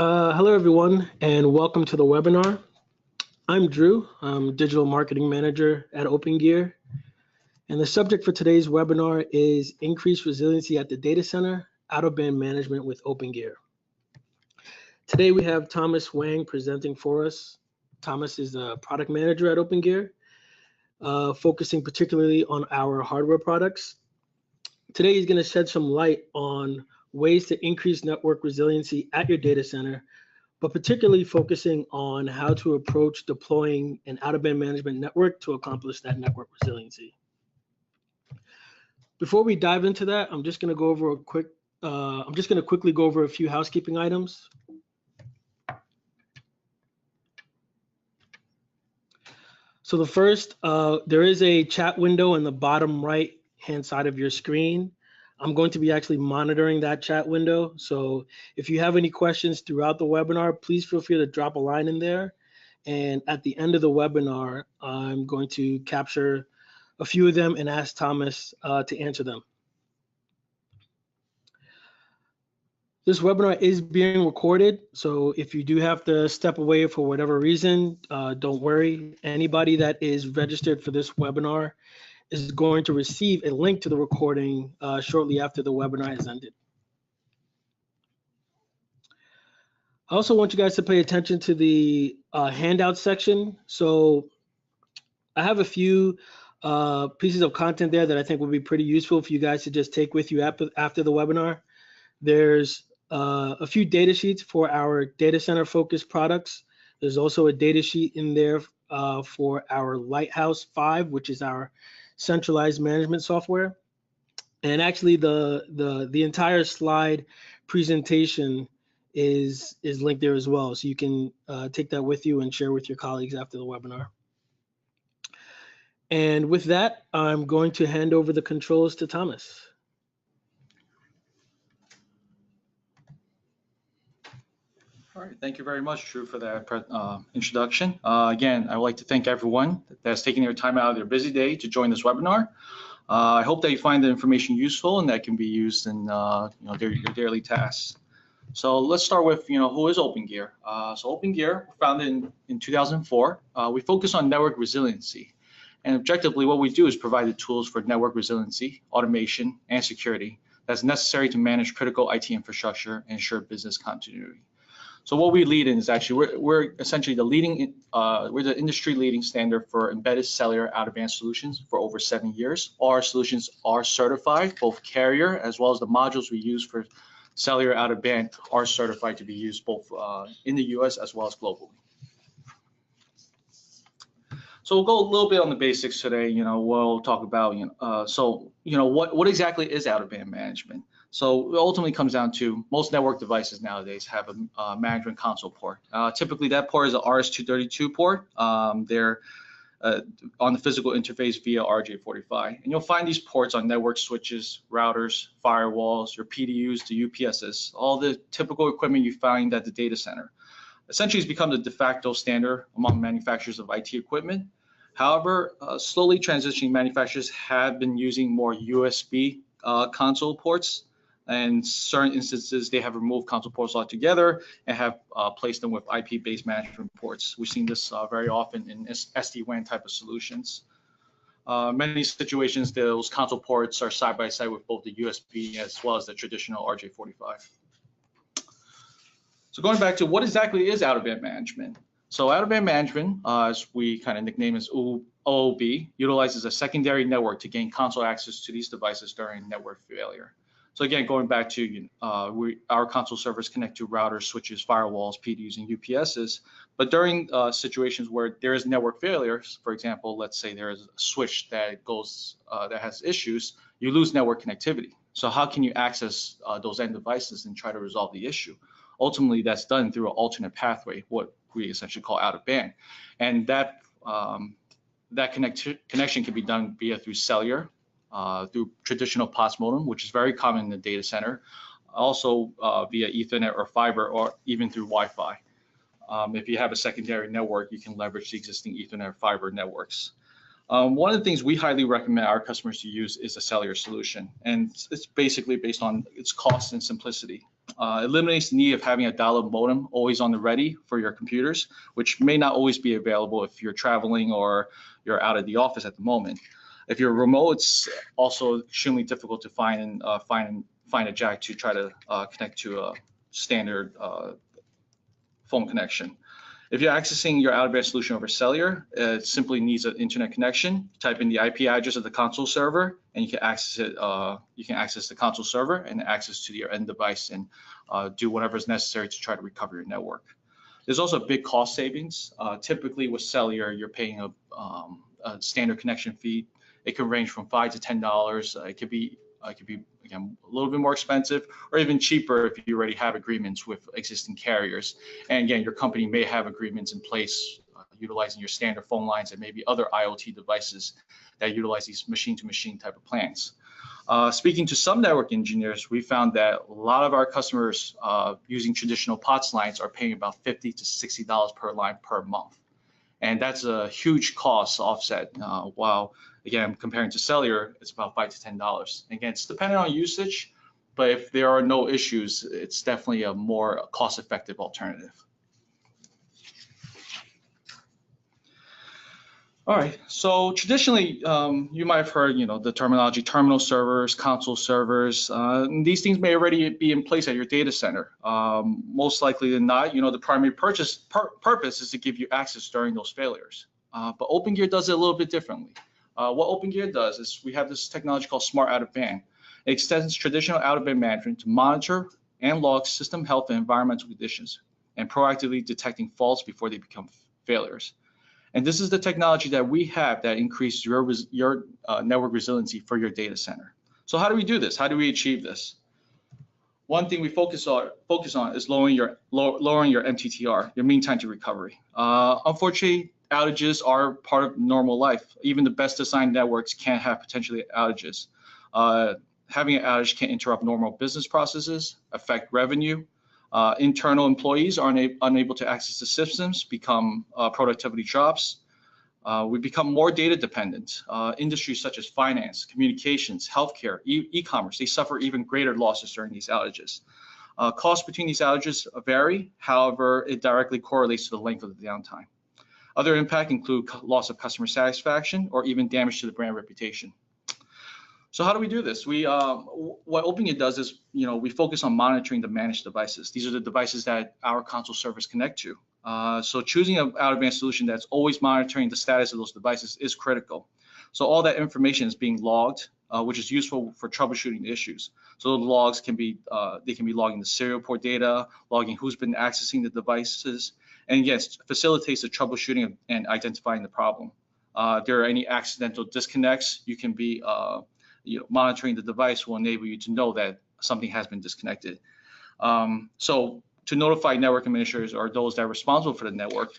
Hello, everyone, and welcome to the webinar. I'm Drew. I'm Digital Marketing Manager at Opegnear, and the subject for today's webinar is Increased Resiliency at the Data Center, Out-of-Band Management with Opegnear. Today we have Thomas Wang presenting for us. Thomas is a product manager at Opegnear, focusing particularly on our hardware products. Today he's going to shed some light on ways to increase network resiliency at your data center, but particularly focusing on how to approach deploying an out-of-band management network to accomplish that network resiliency. Before we dive into that, I'm just going to go over quickly go over a few housekeeping items. So the first, there is a chat window in the bottom right-hand side of your screen. I'm going to be actually monitoring that chat window. So if you have any questions throughout the webinar, please feel free to drop a line in there. And at the end of the webinar, I'm going to capture a few of them and ask Thomas to answer them. This webinar is being recorded. So if you do have to step away for whatever reason, don't worry. Anybody that is registered for this webinar is going to receive a link to the recording shortly after the webinar has ended. I also want you guys to pay attention to the handout section. So I have a few pieces of content there that I think will be pretty useful for you guys to just take with you after the webinar. There's a few data sheets for our data center focused products. There's also a data sheet in there for our Lighthouse 5, which is our centralized management software. And actually the entire slide presentation is linked there as well. So you can take that with you and share with your colleagues after the webinar. And with that, I'm going to hand over the controls to Thomas. All right, thank you very much, Drew, for that introduction. Again, I would like to thank everyone that's taking their time out of their busy day to join this webinar. I hope that you find the information useful and that can be used in your daily tasks. So let's start with who is Opegnear. So Opegnear, founded in 2004. We focus on network resiliency, and objectively, what we do is provide the tools for network resiliency, automation, and security that's necessary to manage critical IT infrastructure and ensure business continuity. So what we lead in is actually we're essentially the leading we're the industry leading standard for embedded cellular out-of-band solutions for over 7 years. All our solutions are certified, both carrier as well as the modules we use for cellular out-of-band are certified to be used both in the US as well as globally. So we'll go a little bit on the basics today. We'll talk about what exactly is out-of-band management. So it ultimately comes down to most network devices nowadays have a management console port. Typically that port is an RS-232 port. They're on the physical interface via RJ45. And you'll find these ports on network switches, routers, firewalls, your PDUs, the UPSs, all the typical equipment you find at the data center. Essentially, it's become the de facto standard among manufacturers of IT equipment. However, slowly transitioning manufacturers have been using more USB console ports. In certain instances, they have removed console ports altogether and have placed them with IP-based management ports. We've seen this very often in SD-WAN type of solutions. Many situations, those console ports are side by side with both the USB as well as the traditional RJ45. So going back to what exactly is out-of-band management? So out-of-band management, as we kind of nickname as OOB, utilizes a secondary network to gain console access to these devices during network failure. So again, going back to our console servers connect to routers, switches, firewalls, PDUs, and UPSs. But during situations where there is network failures, for example, let's say there is a switch that goes that has issues, you lose network connectivity. So how can you access those end devices and try to resolve the issue? Ultimately, that's done through an alternate pathway, what we essentially call out of band, and that connection can be done through cellular. Through traditional POTS modem, which is very common in the data center, also via Ethernet or fiber, or even through Wi-Fi. If you have a secondary network, you can leverage the existing Ethernet or fiber networks. One of the things we highly recommend our customers to use is a cellular solution, and it's basically based on its cost and simplicity. eliminates the need of having a dial-up modem always on the ready for your computers, which may not always be available if you're traveling or you're out of the office at the moment. If you're remote, it's also extremely difficult to find a jack to try to connect to a standard phone connection. If you're accessing your out-of-band solution over cellular, it simply needs an internet connection. Type in the IP address of the console server, and you can access it. You can access the console server and access to your end device and do whatever is necessary to try to recover your network. There's also big cost savings. Typically with cellular, you're paying a standard connection fee. It can range from $5 to $10. It could be again a little bit more expensive, or even cheaper if you already have agreements with existing carriers. And again, your company may have agreements in place utilizing your standard phone lines and maybe other IoT devices that utilize these machine-to-machine type of plans. Speaking to some network engineers, we found that a lot of our customers using traditional POTS lines are paying about $50 to $60 per line per month. And that's a huge cost to offset, while again, comparing to cellular, it's about $5 to $10. Again, it's dependent on usage, but if there are no issues, it's definitely a more cost-effective alternative. All right, so traditionally, you might have heard, the terminology terminal servers, console servers. These things may already be in place at your data center. Most likely than not, the primary purpose is to give you access during those failures. But Opegnear does it a little bit differently. What Opegnear does is we have this technology called Smart Out-of-Band. It extends traditional out-of-band management to monitor and log system health and environmental conditions, and proactively detecting faults before they become failures. And this is the technology that we have that increases your network resiliency for your data center. So how do we do this? How do we achieve this? One thing we focus on is lowering your MTTR, your mean time to recovery. Unfortunately, outages are part of normal life. Even the best designed networks can have potentially outages. Having an outage can interrupt normal business processes, affect revenue. Internal employees are unable to access the systems, become productivity drops. We become more data dependent. Industries such as finance, communications, healthcare, e-commerce, they suffer even greater losses during these outages. Costs between these outages vary. However, it directly correlates to the length of the downtime. Other impacts include loss of customer satisfaction or even damage to the brand reputation. So how do we do this? What Opegnear does is, we focus on monitoring the managed devices. These are the devices that our console servers connect to. So choosing an out-of-band solution that's always monitoring the status of those devices is critical. So all that information is being logged, which is useful for troubleshooting issues. So the logs can be, they can be logging the serial port data, logging who's been accessing the devices, and yes, facilitates the troubleshooting and identifying the problem. If there are any accidental disconnects, you can be monitoring the device will enable you to know that something has been disconnected. So to notify network administrators or those that are responsible for the network,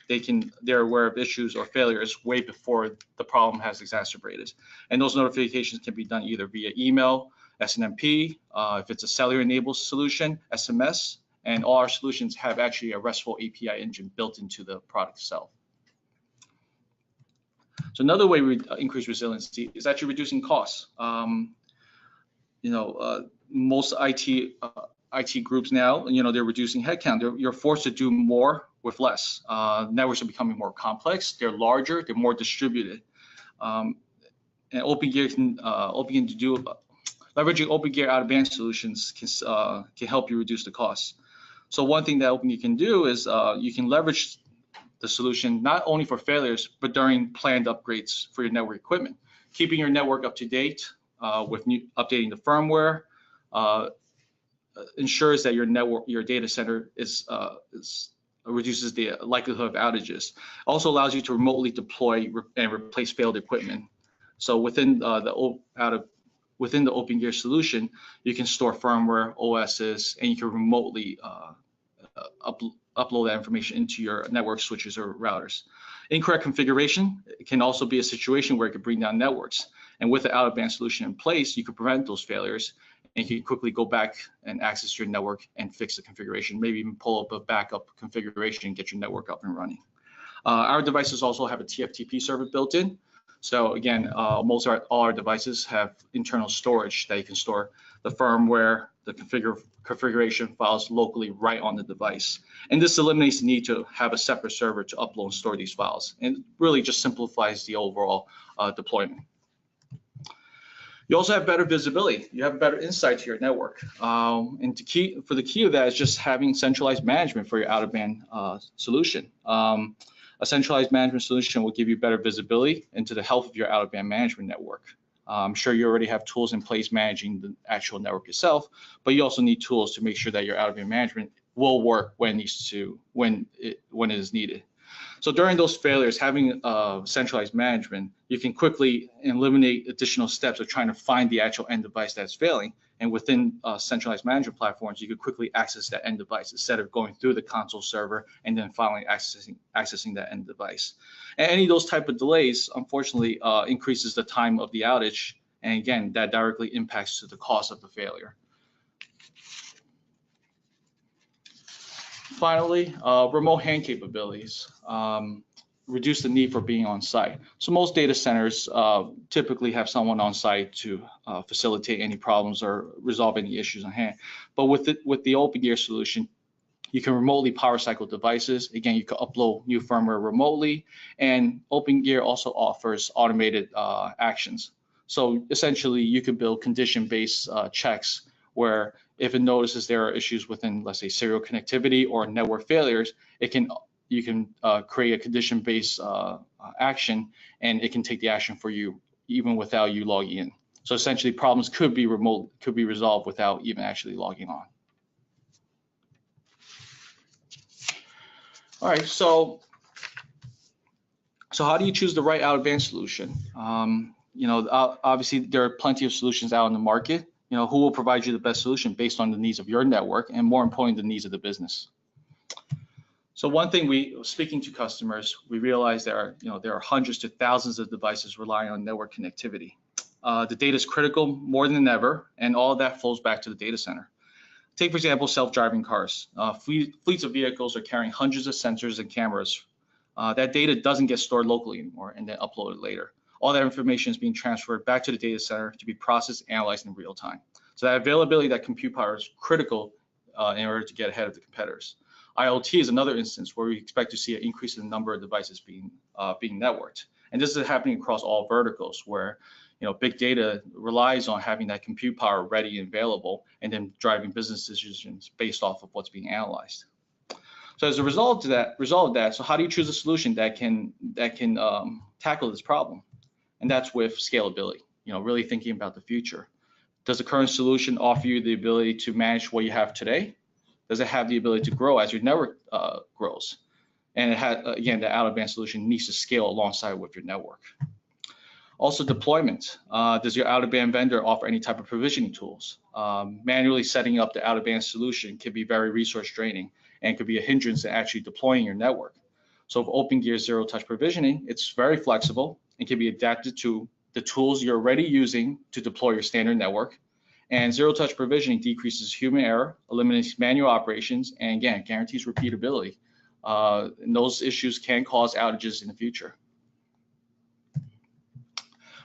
they're aware of issues or failures way before the problem has exacerbated. And those notifications can be done either via email, SNMP, if it's a cellular-enabled solution, SMS, and all our solutions have actually a RESTful API engine built into the product itself. So another way we increase resiliency is actually reducing costs. Most IT groups now, they're reducing headcount. You're forced to do more with less. Networks are becoming more complex. They're larger. They're more distributed. And Opegnear can leveraging Opegnear out-of-band solutions can help you reduce the costs. So one thing that Opegnear can do is you can leverage the solution not only for failures, but during planned upgrades for your network equipment. Keeping your network up to date with updating the firmware ensures that your data center reduces the likelihood of outages. Also allows you to remotely deploy and replace failed equipment. So within the Opegnear solution, you can store firmware, OSs, and you can remotely upload that information into your network switches or routers. Incorrect configuration can also be a situation where it could bring down networks. And with the out-of-band solution in place, you could prevent those failures, and you can quickly go back and access your network and fix the configuration, maybe even pull up a backup configuration and get your network up and running. Our devices also have a TFTP server built in. So again, all our devices have internal storage that you can store the firmware, the configuration files locally right on the device. And this eliminates the need to have a separate server to upload and store these files, and really just simplifies the overall deployment. You also have better visibility. You have better insight to your network. And the key of that is just having centralized management for your out-of-band solution. A centralized management solution will give you better visibility into the health of your out-of-band management network. I'm sure you already have tools in place managing the actual network itself, but you also need tools to make sure that your out-of-band management will work when it is needed. So during those failures, having centralized management, you can quickly eliminate additional steps of trying to find the actual end device that's failing. And within centralized management platforms, you could quickly access that end device instead of going through the console server and then finally accessing that end device. And any of those type of delays, unfortunately, increases the time of the outage. And again, that directly impacts to the cost of the failure. Finally, remote hand capabilities reduce the need for being on site. So most data centers typically have someone on site to facilitate any problems or resolve any issues on hand. But with the Opegnear solution, you can remotely power cycle devices. Again, you can upload new firmware remotely, and Opegnear also offers automated actions. So essentially, you could build condition-based checks where if it notices there are issues within, let's say, serial connectivity or network failures, you can create a condition-based action, and it can take the action for you even without you logging in. So essentially, problems could be resolved without even actually logging on. All right, so how do you choose the right out-of-band solution? Obviously there are plenty of solutions out in the market. Who will provide you the best solution based on the needs of your network and, more importantly, the needs of the business. So one thing speaking to customers, we realize there are hundreds to thousands of devices relying on network connectivity. The data is critical more than ever, and all of that flows back to the data center. Take, for example, self-driving cars. Fleets of vehicles are carrying hundreds of sensors and cameras. That data doesn't get stored locally anymore and then uploaded later. All that information is being transferred back to the data center to be processed and analyzed in real time. So that availability, that compute power is critical in order to get ahead of the competitors. IoT is another instance where we expect to see an increase in the number of devices being networked. And this is happening across all verticals where big data relies on having that compute power ready and available and then driving business decisions based off of what's being analyzed. So as a result of that, so how do you choose a solution that can tackle this problem? And that's with scalability, really thinking about the future. Does the current solution offer you the ability to manage what you have today? Does it have the ability to grow as your network grows? And it has, again, the out-of-band solution needs to scale alongside with your network. Also, deployment. Does your out-of-band vendor offer any type of provisioning tools? Manually setting up the out-of-band solution can be very resource draining and could be a hindrance to actually deploying your network. So with Opegnear zero-touch provisioning, it's very flexible and can be adapted to the tools you're already using to deploy your standard network. And zero-touch provisioning decreases human error, eliminates manual operations, and again, guarantees repeatability. And those issues can cause outages in the future.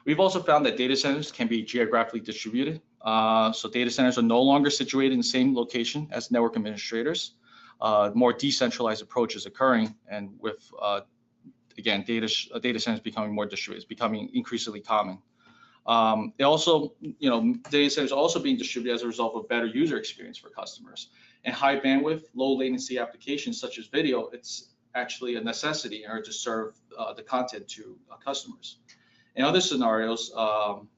We've also found that data centers can be geographically distributed. So data centers are no longer situated in the same location as network administrators. More decentralized approach is occurring, and with again, data centers becoming more distributed, it's becoming increasingly common. Data centers are also being distributed as a result of better user experience for customers. And high bandwidth, low latency applications such as video, it's actually a necessity in order to serve the content to customers. In other scenarios,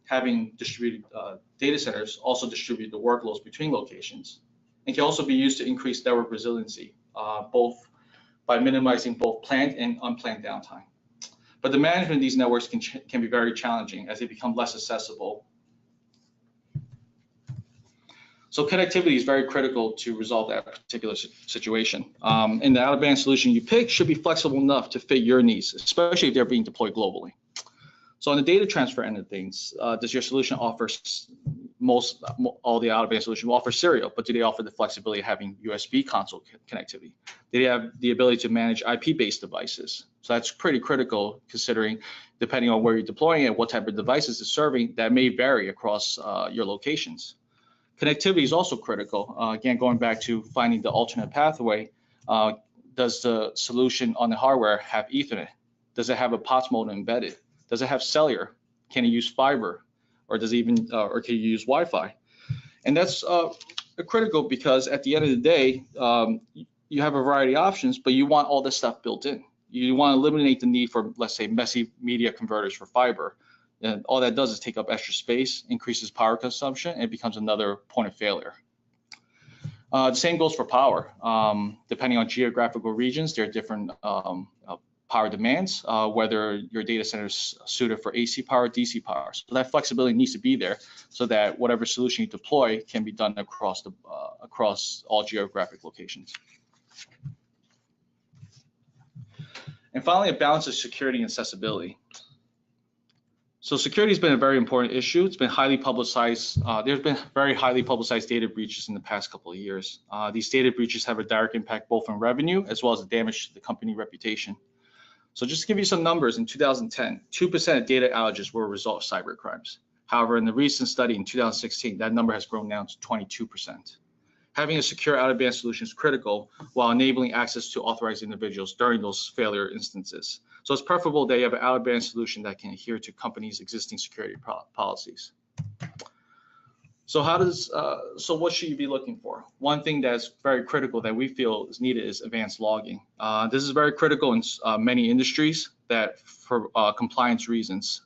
having distributed data centers also distribute the workloads between locations, and can also be used to increase network resiliency, both by minimizing both planned and unplanned downtime. But the management of these networks can be very challenging as they become less accessible. So connectivity is very critical to resolve that particular situation. And the out-of-band solution you pick should be flexible enough to fit your needs, especially if they're being deployed globally. So on the data transfer end of things, does your solution offer all the out-of-band solutions will offer serial, but do they offer the flexibility of having USB console connectivity? Do they have the ability to manage IP-based devices? So that's pretty critical considering depending on where you're deploying it, what type of devices it's serving, that may vary across your locations. Connectivity is also critical. Again, going back to finding the alternate pathway, does the solution on the hardware have Ethernet? Does it have a POTS modem embedded? Does it have cellular? Can it use fiber? Or does it even, or can you use Wi-Fi? And that's critical because at the end of the day, you have a variety of options, but you want all this stuff built in. You want to eliminate the need for, let's say, messy media converters for fiber. And all that does is take up extra space, increases power consumption, and it becomes another point of failure. The same goes for power. Depending on geographical regions, there are different power demands, whether your data center is suited for AC power or DC power. So that flexibility needs to be there so that whatever solution you deploy can be done across all geographic locations. And finally, a balance of security and accessibility. So security has been a very important issue. It's been highly publicized. There's been very highly publicized data breaches in the past couple of years. These data breaches have a direct impact both on revenue as well as the damage to the company reputation. So just to give you some numbers, in 2010, 2% of data outages were a result of cyber crimes. However, in the recent study in 2016, that number has grown down to 22%. Having a secure out-of-band solution is critical while enabling access to authorized individuals during those failure instances. So it's preferable that you have an out-of-band solution that can adhere to companies' existing security policies. So so what should you be looking for? One thing that's very critical that we feel is needed is advanced logging. This is very critical in many industries that for compliance reasons.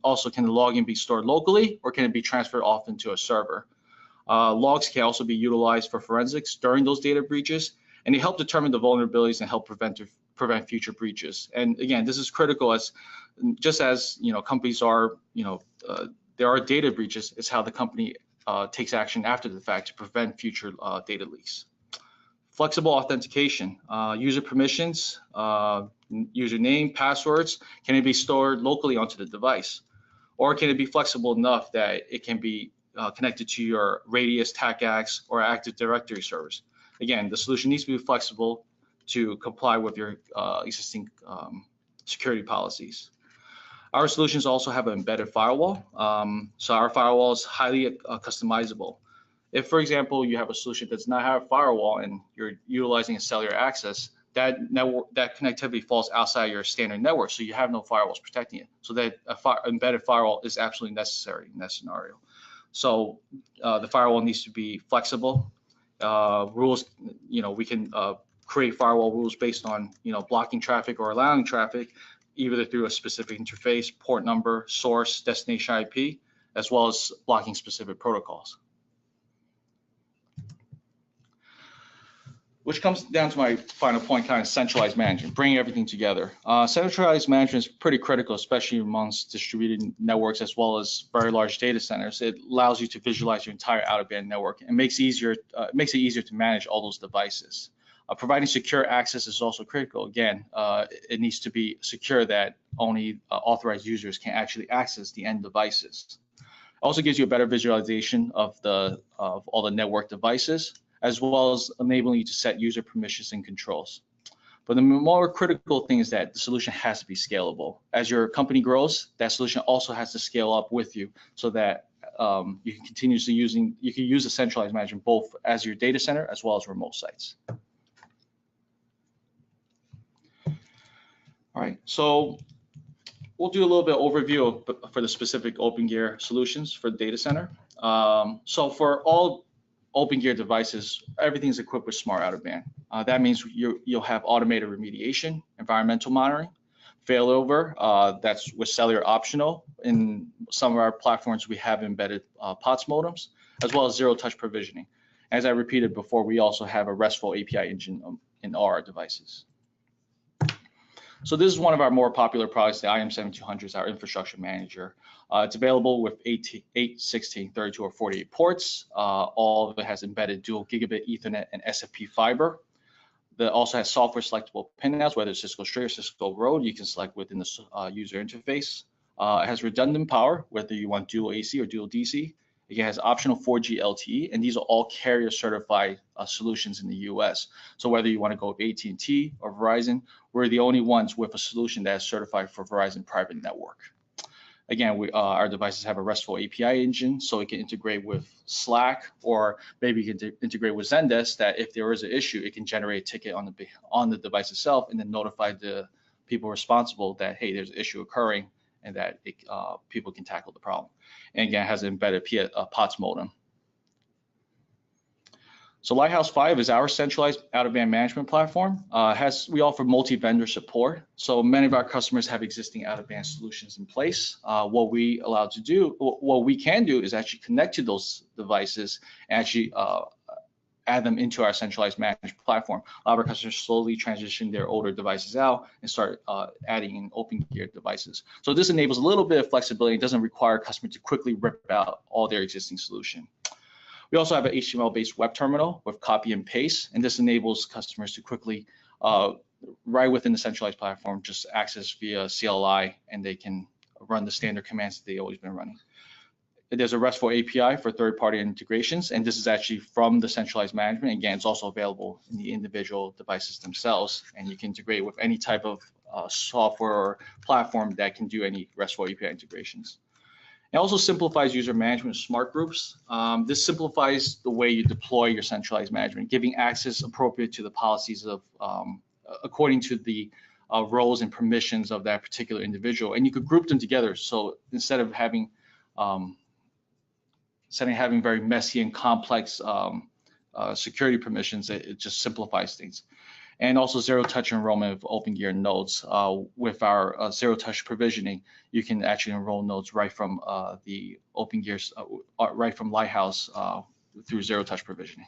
Also, can the logging be stored locally or can it be transferred off into a server? Logs can also be utilized for forensics during those data breaches, and they help determine the vulnerabilities and help prevent future breaches. And again, this is critical as just as companies are, there are data breaches. It's how the company takes action after the fact to prevent future data leaks. Flexible authentication, user permissions, username, passwords, can it be stored locally onto the device? Or can it be flexible enough that it can be connected to your Radius, TACACS, or Active Directory servers? Again, the solution needs to be flexible to comply with your existing security policies. Our solutions also have an embedded firewall. So our firewall is highly customizable. If, for example, you have a solution that does not have a firewall and you're utilizing a cellular access, that connectivity falls outside your standard network, so you have no firewalls protecting it. So that embedded firewall is absolutely necessary in that scenario. So the firewall needs to be flexible. Rules, we can create firewall rules based on blocking traffic or allowing traffic, either through a specific interface, port number, source, destination IP, as well as blocking specific protocols. Which comes down to my final point, kind of centralized management, bringing everything together. Centralized management is pretty critical, especially amongst distributed networks as well as very large data centers. It allows you to visualize your entire out-of-band network and makes it easier to manage all those devices. Providing secure access is also critical. Again, it needs to be secure that only authorized users can actually access the end devices. It also gives you a better visualization of all the network devices, as well as enabling you to set user permissions and controls. But the more critical thing is that the solution has to be scalable. As your company grows, that solution also has to scale up with you so that you can continuously use a centralized management both as your data center as well as remote sites. All right, so we'll do a little bit of overview for the specific Opegnear solutions for the data center. So for all Opegnear devices, everything's equipped with smart out-of-band. That means you'll have automated remediation, environmental monitoring, failover, that's with cellular optional. In some of our platforms, we have embedded POTS modems, as well as zero-touch provisioning. As I repeated before, we also have a RESTful API engine in all our devices. So this is one of our more popular products, the IM7200 is our infrastructure manager. It's available with 8, 16, 32, or 48 ports. All of it has embedded dual gigabit Ethernet and SFP fiber. That also has software selectable pinouts, whether it's Cisco Straight or Cisco Road, you can select within the user interface. It has redundant power, whether you want dual AC or dual DC. It has optional 4G LTE, and these are all carrier certified solutions in the US. So whether you want to go with AT&T or Verizon, we're the only ones with a solution that is certified for Verizon private network. Again, our devices have a RESTful API engine, so it can integrate with Slack, or maybe you can integrate with Zendesk, that if there is an issue, it can generate a ticket on the device itself and then notify the people responsible that, hey, there's an issue occurring, and that people can tackle the problem. And again, it has an embedded POTS modem. So Lighthouse 5 is our centralized out-of-band management platform. We offer multi-vendor support. So many of our customers have existing out-of-band solutions in place. What we can do is actually connect to those devices and actually add them into our centralized management platform. A lot of our customers slowly transition their older devices out and start adding in Opegnear devices. So this enables a little bit of flexibility. It doesn't require a customer to quickly rip out all their existing solution. We also have an HTML-based web terminal with copy and paste, and this enables customers to quickly, right within the centralized platform, just access via CLI, and they can run the standard commands that they've always been running. There's a RESTful API for third-party integrations, and this is actually from the centralized management. Again, it's also available in the individual devices themselves, and you can integrate with any type of software or platform that can do any RESTful API integrations. It also simplifies user management of smart groups. This simplifies the way you deploy your centralized management, giving access appropriate to the policies of, according to the roles and permissions of that particular individual. And you could group them together. So instead of having very messy and complex security permissions, it just simplifies things. And also zero-touch enrollment of Opegnear nodes. With our zero-touch provisioning, you can actually enroll nodes right from the Opegnear, right from Lighthouse through zero-touch provisioning.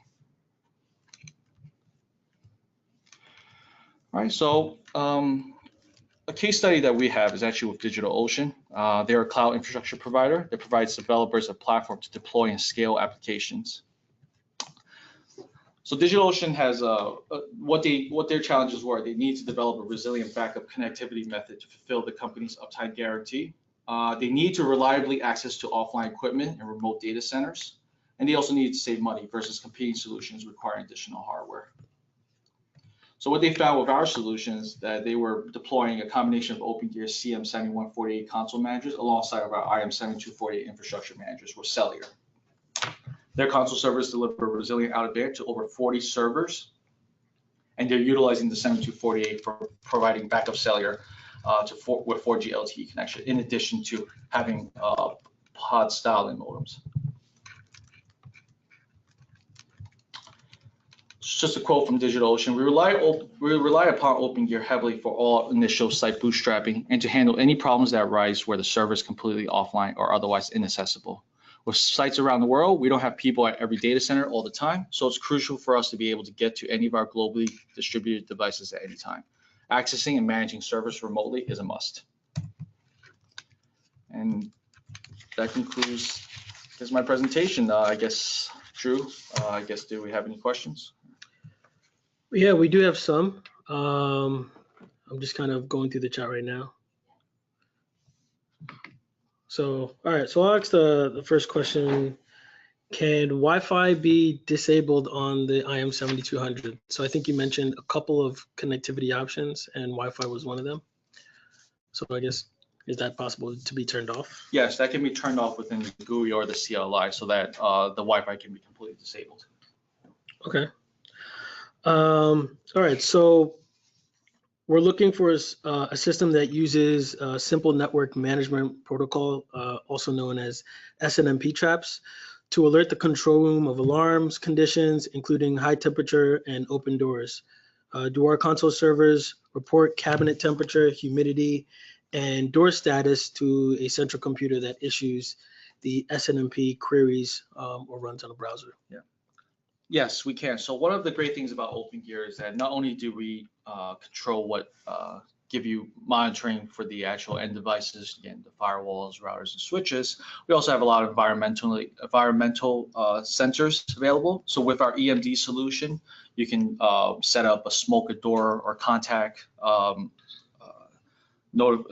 All right, so a case study that we have is actually with DigitalOcean. They're a cloud infrastructure provider that provides developers a platform to deploy and scale applications. So DigitalOcean has what their challenges were. They need to develop a resilient backup connectivity method to fulfill the company's uptime guarantee. They need to reliably access to offline equipment and remote data centers. And they also need to save money versus competing solutions requiring additional hardware. So what they found with our solutions, that they were deploying a combination of Opegnear CM7148 console managers alongside of our IM7248 infrastructure managers with Cellular. Their console servers deliver resilient out-of-band to over 40 servers, and they're utilizing the 7248 for providing backup cellular with 4G LTE connection, in addition to having pod style and modems. Just a quote from DigitalOcean: we rely upon Opegnear heavily for all initial site bootstrapping and to handle any problems that arise where the server is completely offline or otherwise inaccessible. With sites around the world, we don't have people at every data center all the time, so it's crucial for us to be able to get to any of our globally distributed devices at any time. Accessing and managing servers remotely is a must. And that concludes my presentation. I guess, Drew, do we have any questions? Yeah, we do have some. I'm just kind of going through the chat right now. So, all right, so I'll ask the first question. Can Wi-Fi be disabled on the IM7200? So I think you mentioned a couple of connectivity options and Wi-Fi was one of them. So I guess, is that possible to be turned off? Yes, that can be turned off within the GUI or the CLI so that the Wi-Fi can be completely disabled. Okay. All right, so we're looking for a system that uses simple network management protocol, also known as SNMP traps, to alert the control room of alarms, conditions, including high temperature and open doors. Do our console servers report cabinet temperature, humidity, and door status to a central computer that issues the SNMP queries or runs on a browser? Yeah. Yes, we can. So one of the great things about Opegnear is that not only do we control what give you monitoring for the actual end devices, again, the firewalls, routers, and switches, we also have a lot of environmental sensors available. So with our EMD solution, you can set up a smoke door or contact You're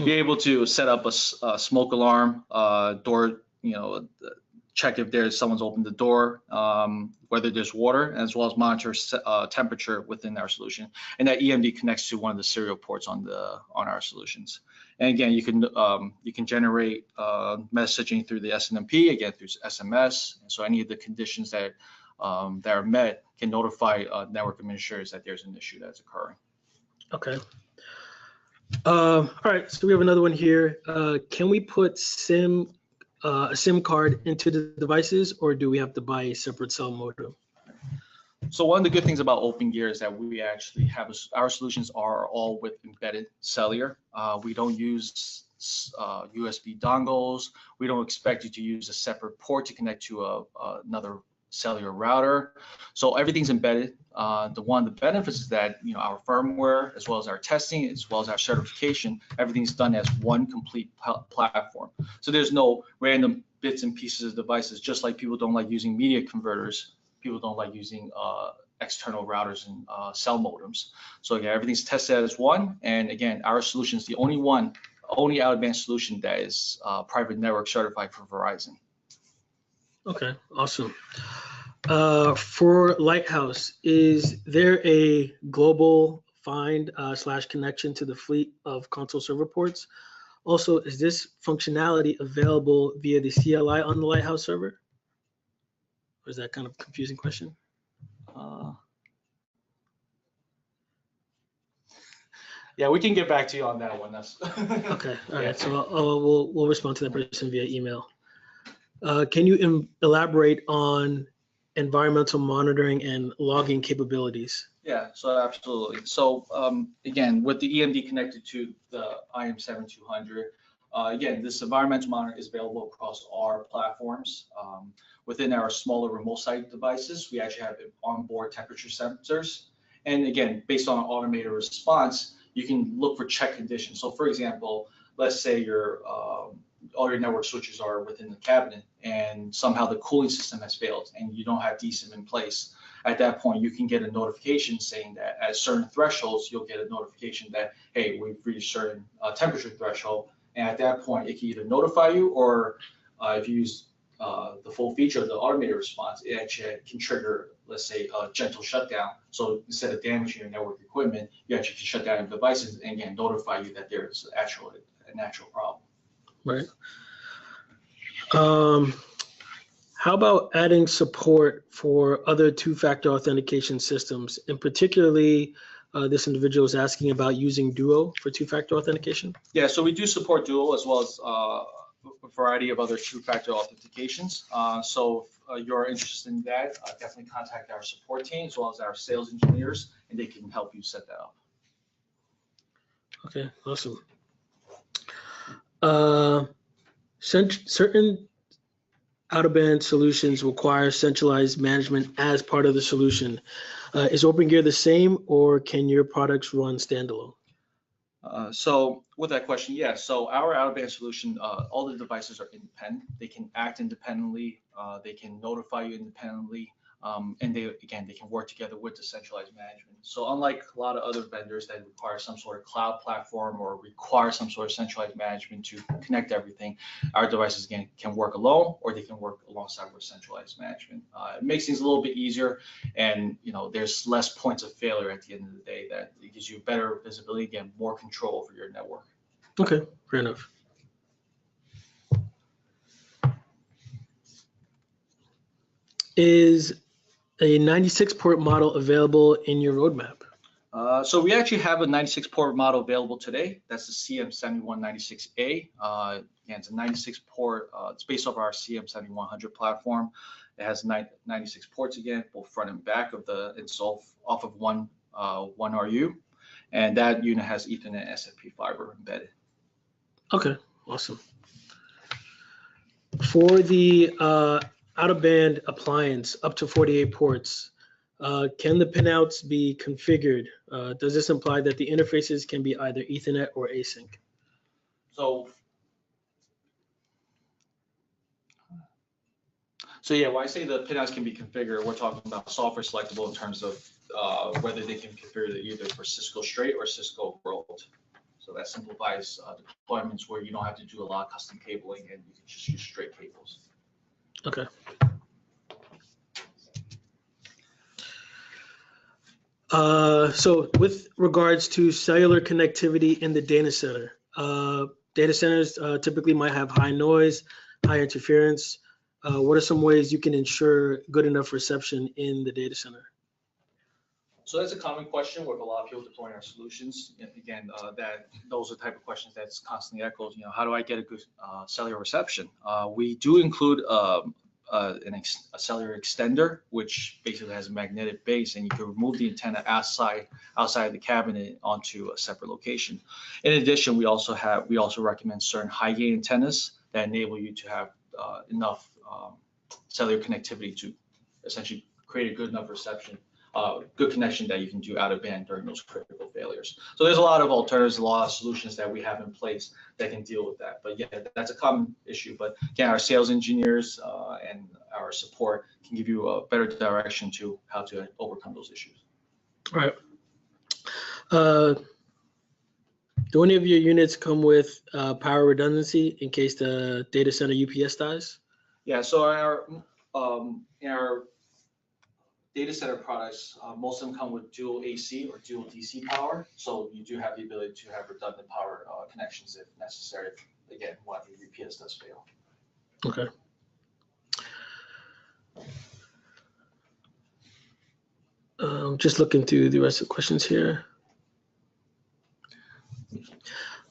able to set up a smoke alarm, door, check if someone's opened the door, whether there's water, as well as monitor temperature within our solution. And that EMD connects to one of the serial ports on our solutions. And again, you can generate messaging through the SNMP, again through SMS. And so any of the conditions that are met can notify network administrators that there's an issue that's occurring. Okay. All right, so we have another one here. Can we put a SIM card into the devices, or do we have to buy a separate cell modem? So one of the good things about Opegnear is that we actually have our solutions are all with embedded cellular. We don't use USB dongles. We don't expect you to use a separate port to connect to another cellular router. So everything's embedded. One of the benefits is that our firmware, as well as our testing, as well as our certification, everything's done as one complete platform. So there's no random bits and pieces of devices. Just like people don't like using media converters, people don't like using external routers and cell modems. So again, everything's tested as one. And again, our solution is the only out-of-band solution that is private network certified for Verizon. Okay, awesome. For Lighthouse, is there a global find / connection to the fleet of console server ports? Also, is this functionality available via the CLI on the Lighthouse server? Or is that kind of a confusing question? Yeah, we can get back to you on that one. That's okay. All right. So we'll respond to that person via email. Can you elaborate on environmental monitoring and logging capabilities? Yeah, so absolutely. So again, with the EMD connected to the IM7200, again, this environmental monitor is available across our platforms. Within our smaller remote site devices, we actually have onboard temperature sensors. And again, based on an automated response, you can look for check conditions. So for example, let's say all your network switches are within the cabinet and somehow the cooling system has failed and you don't have DSIM in place. At that point, you can get a notification saying that at certain thresholds, you'll get a notification that, hey, we've reached certain temperature threshold. And at that point, it can either notify you, or if you use the full feature of the automated response, it actually can trigger, let's say, a gentle shutdown. So instead of damaging your network equipment, you actually can shut down your devices and again, notify you that there's actually an actual problem. Right. How about adding support for other two-factor authentication systems? And particularly, this individual is asking about using Duo for two-factor authentication. Yeah, so we do support Duo as well as a variety of other two-factor authentications. So if you're interested in that, definitely contact our support team as well as our sales engineers, and they can help you set that up. Okay, awesome. Certain out-of-band solutions require centralized management as part of the solution. Is Opegnear the same, or can your products run standalone? So with that question, yes. So our out-of-band solution, all the devices are independent. They can act independently. They can notify you independently. And they can work together with the centralized management. So unlike a lot of other vendors that require some sort of cloud platform or require some sort of centralized management to connect everything, our devices again can work alone, or they can work alongside with centralized management. It makes things a little bit easier, and there's less points of failure at the end of the day. That it gives you better visibility, again, more control over your network. Okay, fair enough. Is a 96 port model available in your roadmap? So we actually have a 96 port model available today. That's the CM7196A. Again, it's a 96 port. It's based off our CM7100 platform. It has 96 ports again, both front and back of it's off of one RU, and that unit has Ethernet SFP fiber embedded. Okay, awesome. For the out-of-band appliance up to 48 ports, can the pinouts be configured? Does this imply that the interfaces can be either Ethernet or async? So yeah, when I say the pinouts can be configured, we're talking about software selectable in terms of whether they can configure it either for Cisco straight or Cisco World. So that simplifies deployments where you don't have to do a lot of custom cabling and you can just use straight cables. Okay. So with regards to cellular connectivity in the data center, data centers typically might have high noise, high interference. What are some ways you can ensure good enough reception in the data center? So that's a common question with a lot of people deploying our solutions. And again, those are the type of questions that's constantly echoed. How do I get a good cellular reception? We do include a cellular extender, which basically has a magnetic base, and you can remove the antenna outside of the cabinet onto a separate location. In addition, we also recommend certain high gain antennas that enable you to have enough cellular connectivity to essentially create a good enough reception. Good connection that you can do out of band during those critical failures. So there's a lot of alternatives, a lot of solutions that we have in place that can deal with that. But yeah, that's a common issue. But again, our sales engineers and our support can give you a better direction to how to overcome those issues. All right. Do any of your units come with power redundancy in case the data center UPS dies? Yeah, so in our data center products, most of them come with dual AC or dual DC power. So you do have the ability to have redundant power connections if necessary. Again, when the UPS does fail. Okay. Just looking through the rest of the questions here.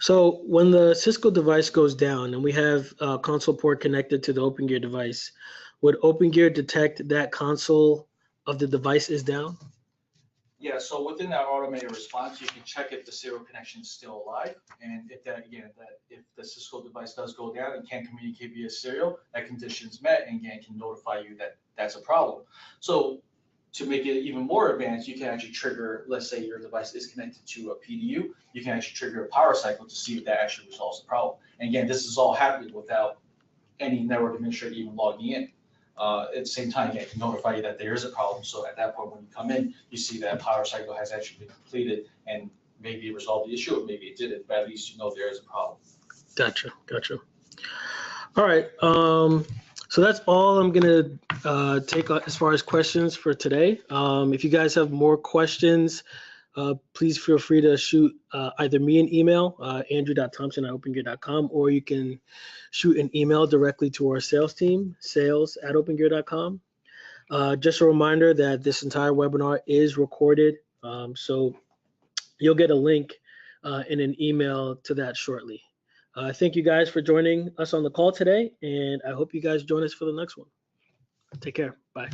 So when the Cisco device goes down and we have a console port connected to the Opegnear device, would Opegnear detect that console of the device is down? Yeah, so within that automated response, you can check if the serial connection is still alive, and if if the Cisco device does go down and can't communicate via serial, that condition is met, and again can notify you that that's a problem. So to make it even more advanced, you can actually trigger, let's say your device is connected to a PDU, you can actually trigger a power cycle to see if that actually resolves the problem. And again, this is all happening without any network administrator even logging in. At the same time, it can notify you that there is a problem. So at that point, when you come in, you see that power cycle has actually been completed and maybe it resolved the issue or maybe it didn't, but at least you know there is a problem. Gotcha. All right. So that's all I'm going to take as far as questions for today. If you guys have more questions, please feel free to shoot either me an email, andrew.thompson@openggear.com, or you can shoot an email directly to our sales team, sales@openggear.com. Just a reminder that this entire webinar is recorded, so you'll get a link in an email to that shortly. Thank you guys for joining us on the call today, and I hope you guys join us for the next one. Take care. Bye.